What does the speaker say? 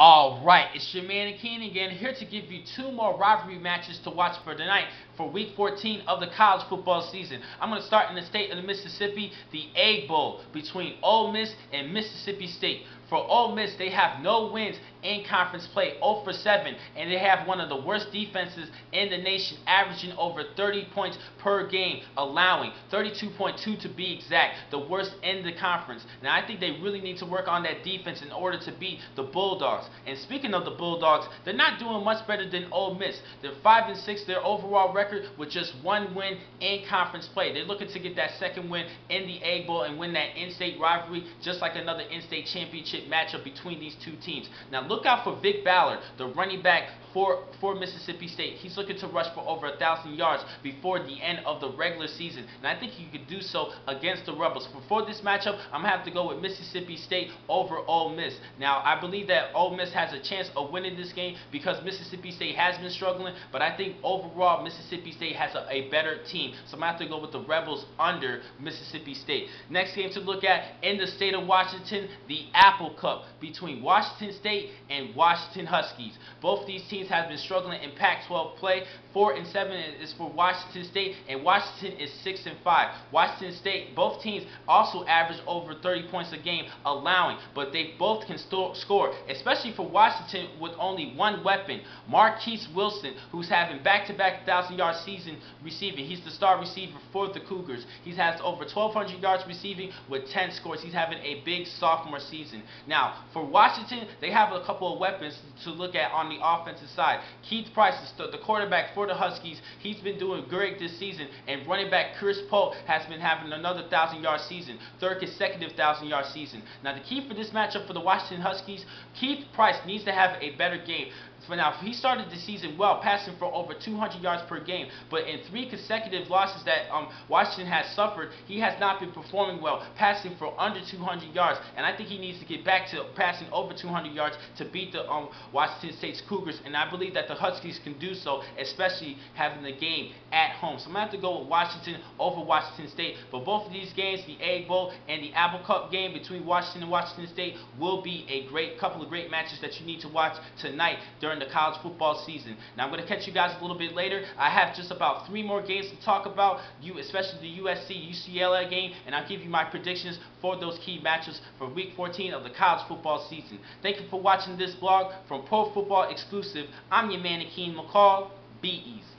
Alright, it's your man Keen again, here to give you two more rivalry matches to watch for tonight for week 14 of the college football season. I'm going to start in the state of Mississippi, the Egg Bowl between Ole Miss and Mississippi State. For Ole Miss, they have no wins in conference play, 0 for 7, and they have one of the worst defenses in the nation, averaging over 30 points per game, allowing 32.2 to be exact, the worst in the conference. Now, I think they really need to work on that defense in order to beat the Bulldogs. And speaking of the Bulldogs, they're not doing much better than Ole Miss. They're 5-6, their overall record with just one win in conference play. They're looking to get that second win in the Egg Bowl and win that in-state rivalry, just like another in-state championship matchup between these two teams. Now look out for Vic Ballard, the running back for Mississippi State. He's looking to rush for over 1,000 yards before the end of the regular season, and I think he could do so against the Rebels. For this matchup, I'm going to have to go with Mississippi State over Ole Miss. Now, I believe that Ole Miss has a chance of winning this game because Mississippi State has been struggling, but I think overall Mississippi State has a better team, so I'm going to have to go with the Rebels under Mississippi State. Next game to look at in the state of Washington, the Apple Cup between Washington State and Washington Huskies. Both these teams have been struggling in Pac-12 play. 4-7 is for Washington State, and Washington is 6-5. Washington State, both teams also average over 30 points a game allowing, but they both can score, especially for Washington with only one weapon, Marquise Wilson, who's having back-to-back 1,000-yard season receiving. He's the star receiver for the Cougars. He has over 1,200 yards receiving with 10 scores. He's having a big sophomore season. Now, for Washington, they have a couple of weapons to look at on the offensive side. Keith Price is the quarterback for the Huskies. He's been doing great this season, and running back Chris Polk has been having another 1,000-yard season, third consecutive 1,000-yard season. Now, the key for this matchup for the Washington Huskies, Keith Price needs to have a better game. For now, he started the season well, passing for over 200 yards per game, but in 3 consecutive losses that Washington has suffered, he has not been performing well, passing for under 200 yards, and I think he needs to get back to passing over 200 yards to beat the Washington State's Cougars, and I believe that the Huskies can do so, especially having the game at home. So I'm going to have to go with Washington over Washington State, but both of these games, the Egg Bowl and the Apple Cup game between Washington and Washington State, will be a couple of great matches that you need to watch tonight during the college football season. Now, I'm going to catch you guys a little bit later. I have just about 3 more games to talk about, especially the USC-UCLA game, and I'll give you my predictions for those key matches for week 14 of the college football season. Thank you for watching this vlog from Pro Football Exclusive. I'm your man, Akeem McCall. Be easy.